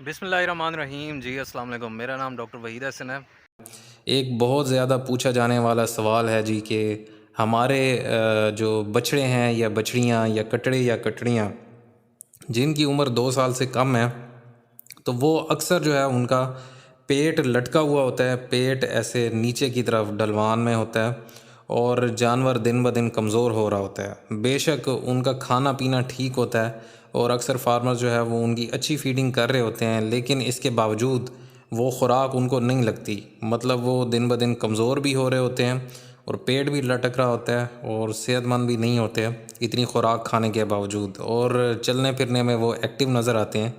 बिस्मिल्लाहिर्रहमानिर्रहीम। जी अस्सलाम वालेकुम। मेरा नाम डॉक्टर वहीद हसन है। एक बहुत ज़्यादा पूछा जाने वाला सवाल है जी कि हमारे जो बछड़े हैं या बछड़ियाँ या कटड़े या कटड़ियाँ जिनकी उम्र 2 साल से कम है, तो वो अक्सर जो है उनका पेट लटका हुआ होता है, पेट ऐसे नीचे की तरफ ढलवान में होता है और जानवर दिन ब दिन कमज़ोर हो रहा होता है। बेशक उनका खाना पीना ठीक होता है और अक्सर फार्मर्स जो है वो उनकी अच्छी फीडिंग कर रहे होते हैं, लेकिन इसके बावजूद वो खुराक उनको नहीं लगती। मतलब वो दिन ब दिन कमज़ोर भी हो रहे होते हैं और पेट भी लटक रहा होता है और सेहतमंद भी नहीं होते हैं इतनी खुराक खाने के बावजूद, और चलने फिरने में वो एक्टिव नज़र आते हैं।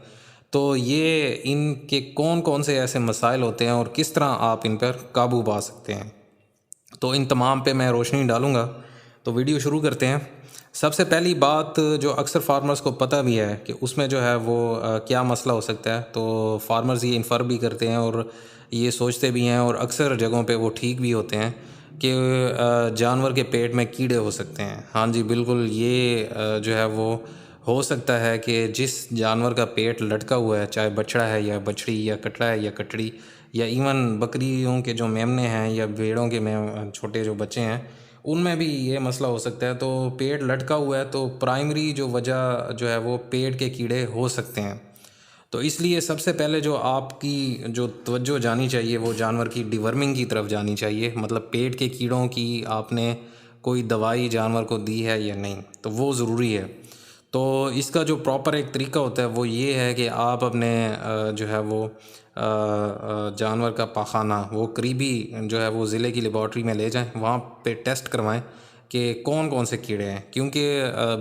तो ये इनके कौन कौन से ऐसे मसाइल होते हैं और किस तरह आप इन पर काबू पा सकते हैं, तो इन तमाम पे मैं रोशनी डालूँगा। तो वीडियो शुरू करते हैं। सबसे पहली बात जो अक्सर फार्मर्स को पता भी है कि उसमें जो है वो क्या मसला हो सकता है, तो फार्मर्स ये इन्फर भी करते हैं और ये सोचते भी हैं और अक्सर जगहों पे वो ठीक भी होते हैं कि जानवर के पेट में कीड़े हो सकते हैं। हाँ जी, बिल्कुल ये जो है वो हो सकता है कि जिस जानवर का पेट लटका हुआ है, चाहे बछड़ा है या बछड़ी या कटड़ा है या कटड़ी या इवन बकरियों के जो मेमने हैं या भेड़ों के में छोटे जो बच्चे हैं, उनमें भी ये मसला हो सकता है। तो पेट लटका हुआ है तो प्राइमरी जो वजह जो है वो पेट के कीड़े हो सकते हैं। तो इसलिए सबसे पहले जो आपकी जो तवज्जो जानी चाहिए वो जानवर की डिवर्मिंग की तरफ जानी चाहिए। मतलब पेट के कीड़ों की आपने कोई दवाई जानवर को दी है या नहीं, तो वो ज़रूरी है। तो इसका जो प्रॉपर एक तरीका होता है वो ये है कि आप अपने जो है वो जानवर का पाखाना वो करीबी जो है वो ज़िले की लेबॉर्ट्री में ले जाएं, वहाँ पे टेस्ट करवाएं कि कौन कौन से कीड़े हैं, क्योंकि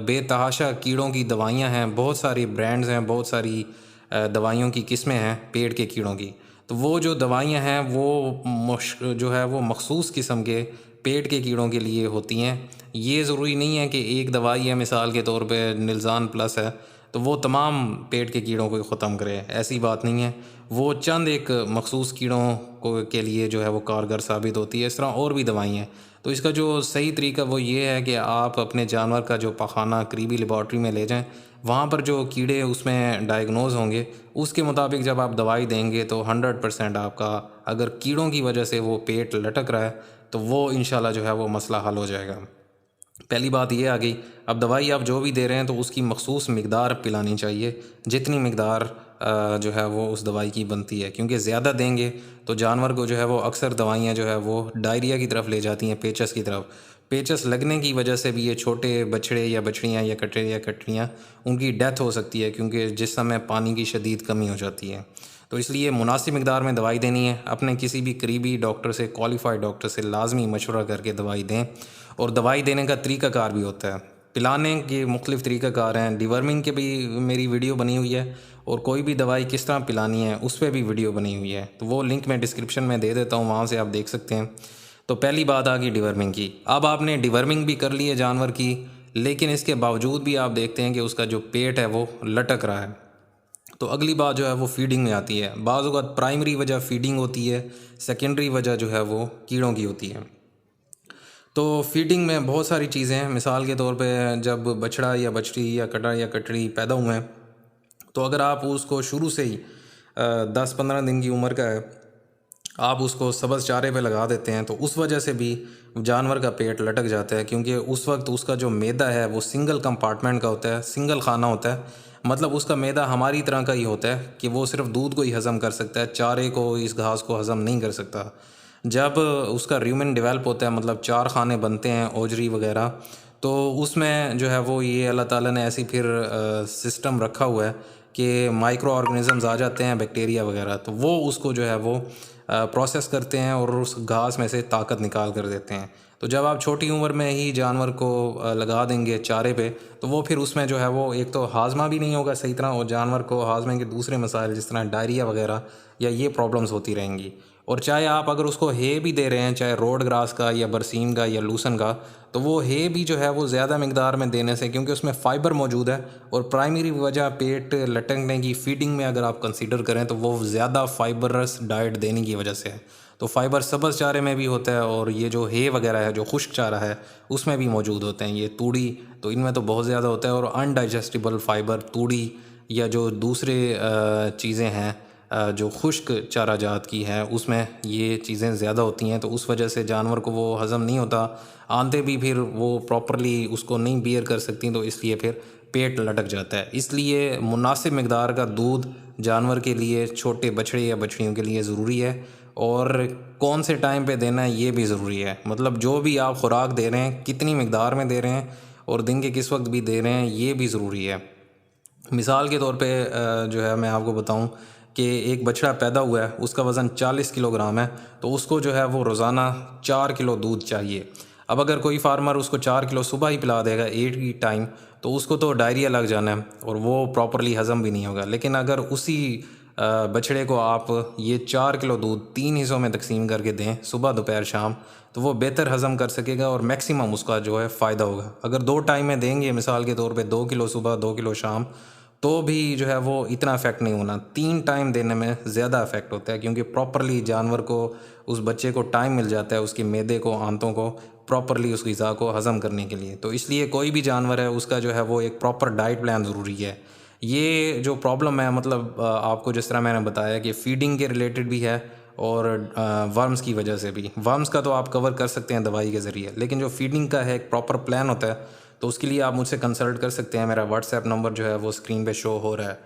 बेतहाशा कीड़ों की दवाइयाँ हैं, बहुत सारी ब्रांड्स हैं, बहुत सारी दवाइयों की किस्में हैं पेट के कीड़ों की। तो वो जो दवाइयाँ हैं वो जो है वो मखसूस किस्म के पेट के कीड़ों के लिए होती हैं। ये ज़रूरी नहीं है कि एक दवाई है, मिसाल के तौर पे निलज़ान प्लस है, तो वो तमाम पेट के कीड़ों को ख़त्म करे, ऐसी बात नहीं है। वो चंद एक मखसूस कीड़ों को के लिए जो है वो कारगर साबित होती है। इस तरह और भी दवाई हैं। तो इसका जो सही तरीका वो ये है कि आप अपने जानवर का जो पाखाना करीबी लेबॉर्ट्री में ले जाएं, वहाँ पर जो कीड़े उसमें डायग्नोज होंगे उसके मुताबिक जब आप दवाई देंगे तो 100% आपका, अगर कीड़ों की वजह से वो पेट लटक रहा है तो वो इंशाल्लाह जो है वो मसला हल हो जाएगा। पहली बात ये आ गई। अब दवाई आप जो भी दे रहे हैं तो उसकी मखसूस मिकदार पिलानी चाहिए, जितनी मिकदार जो है वो उस दवाई की बनती है, क्योंकि ज़्यादा देंगे तो जानवर को जो है वो अक्सर दवाइयाँ जो है वो डायरिया की तरफ ले जाती हैं, पेचस की तरफ। पेचस लगने की वजह से भी ये छोटे बछड़े या बछड़ियाँ या कटरे या कटड़ियाँ उनकी डेथ हो सकती है, क्योंकि जिस समय पानी की शदीद कमी हो जाती है। तो इसलिए मुनासिब मिकदार में दवाई देनी है। अपने किसी भी करीबी डॉक्टर से, क्वालिफाइड डॉक्टर से लाजमी मशवरा करके दवाई दें। और दवाई देने का तरीक़ाकार भी होता है, पिलाने के मुख्तलिफ़ तरीक़ाकार हैं। डिवर्मिंग के भी मेरी वीडियो बनी हुई है और कोई भी दवाई किस तरह पिलानी है उस पर भी वीडियो बनी हुई है, तो वो लिंक मैं डिस्क्रिप्शन में दे देता हूँ, वहाँ से आप देख सकते हैं। तो पहली बात आ गई डिवर्मिंग की। अब आपने डिवर्मिंग भी कर ली है जानवर की, लेकिन इसके बावजूद भी आप देखते हैं कि उसका जो पेट है वो लटक रहा है, तो अगली बात जो है वो फीडिंग में आती है। बाज़ औक़ात प्राइमरी वजह फीडिंग होती है, सेकेंडरी वजह जो है वो कीड़ों की होती है। तो फीडिंग में बहुत सारी चीज़ें हैं। मिसाल के तौर पे जब बछड़ा या बछड़ी या कटा या कटड़ी पैदा हुए हैं, तो अगर आप उसको शुरू से ही 10-15 दिन की उम्र का है, आप उसको सब्ज़ चारे पे लगा देते हैं, तो उस वजह से भी जानवर का पेट लटक जाता है, क्योंकि उस वक्त उसका जो मैदा है वो सिंगल कंपार्टमेंट का होता है, सिंगल खाना होता है। मतलब उसका मैदा हमारी तरह का ही होता है कि वो सिर्फ दूध को ही हज़म कर सकता है, चारे को, इस घास को हज़म नहीं कर सकता। जब उसका र्यूमेन डेवलप होता है, मतलब 4 खाने बनते हैं, ओजरी वगैरह, तो उसमें जो है वो ये अल्लाह ताला ने ऐसी फिर सिस्टम रखा हुआ है कि माइक्रो ऑर्गेनिज़म्स आ जाते हैं, बैक्टीरिया वगैरह, तो वो उसको जो है वो प्रोसेस करते हैं और उस घास में से ताकत निकाल कर देते हैं। तो जब आप छोटी उम्र में ही जानवर को लगा देंगे चारे पे, तो वो फिर उसमें जो है वो एक तो हाजमा भी नहीं होगा सही तरह, और जानवर को हाजमे के दूसरे मसाइल जिस तरह डायरिया वगैरह या ये प्रॉब्लम्स होती रहेंगी। और चाहे आप अगर उसको हे भी दे रहे हैं, चाहे रोड ग्रास का या बरसीम का या लूसन का, तो वो हे भी जो है वो ज़्यादा मिकदार में देने से, क्योंकि उसमें फ़ाइबर मौजूद है, और प्राइमरी वजह पेट लटकने की फीडिंग में अगर आप कंसीडर करें तो वो ज़्यादा फाइबरस डाइट देने की वजह से है। तो फ़ाइबर सब्ज़ चारे में भी होता है और ये जो हे वगैरह है, जो खुश्क चारा है, उसमें भी मौजूद होते हैं। ये तूड़ी, तो इनमें तो बहुत ज़्यादा होता है, और अनडाइजेस्टिबल फ़ाइबर तूड़ी या जो दूसरे चीज़ें हैं जो खुश्क चारा जात की है उसमें ये चीज़ें ज़्यादा होती हैं, तो उस वजह से जानवर को वो हज़म नहीं होता। आंतें भी फिर वो प्रॉपरली उसको नहीं बियर कर सकती, तो इसलिए फिर पेट लटक जाता है। इसलिए मुनासिब मकदार का दूध जानवर के लिए, छोटे बछड़े या बछड़ियों के लिए ज़रूरी है। और कौन से टाइम पे देना है ये भी ज़रूरी है। मतलब जो भी आप खुराक दे रहे हैं, कितनी मकदार में दे रहे हैं और दिन के किस वक्त भी दे रहे हैं, ये भी ज़रूरी है। मिसाल के तौर पे जो है मैं आपको बताऊं कि एक बछड़ा पैदा हुआ है, उसका वज़न 40 किलोग्राम है, तो उसको जो है वो रोज़ाना 4 किलो दूध चाहिए। अब अगर कोई फार्मर उसको 4 किलो सुबह ही पिला देगा एक ही टाइम, तो उसको तो डायरिया लग जाना है और वो प्रॉपरली हज़म भी नहीं होगा। लेकिन अगर उसी बछड़े को आप ये 4 किलो दूध 3 हिस्सों में तकसीम करके दें, सुबह दोपहर शाम, तो वो बेहतर हज़म कर सकेगा और मैक्सिमम उसका जो है फ़ायदा होगा। अगर 2 टाइम में देंगे, मिसाल के तौर पे 2 किलो सुबह 2 किलो शाम, तो भी जो है वो इतना इफ़ेक्ट नहीं होना। 3 टाइम देने में ज़्यादा इफ़ेक्ट होता है, क्योंकि प्रॉपरली जानवर को, उस बच्चे को टाइम मिल जाता है उसके मैदे को, आंतों को प्रॉपरली उस ग़िज़ा को हज़म करने के लिए। तो इसलिए कोई भी जानवर है उसका जो है वो एक प्रॉपर डाइट प्लान ज़रूरी है। ये जो प्रॉब्लम है, मतलब आपको जिस तरह मैंने बताया कि फ़ीडिंग के रिलेटेड भी है और वर्म्स की वजह से भी। वर्म्स का तो आप कवर कर सकते हैं दवाई के ज़रिए, लेकिन जो फ़ीडिंग का है एक प्रॉपर प्लान होता है, तो उसके लिए आप मुझसे कंसल्ट कर सकते हैं। मेरा व्हाट्सएप नंबर जो है वो स्क्रीन पे शो हो रहा है।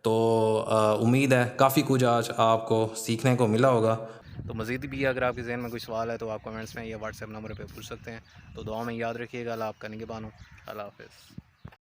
तो उम्मीद है काफ़ी कुछ आज आपको सीखने को मिला होगा। तो मज़ीद भी अगर आपके जहन में कोई सवाल है तो आप कमेंट्स में या व्हाट्सएप नंबर पे पूछ सकते हैं। तो दुआ में याद रखिएगा। अल्लाह आपका निगहबान हो। अल्लाह हाफ़िज़।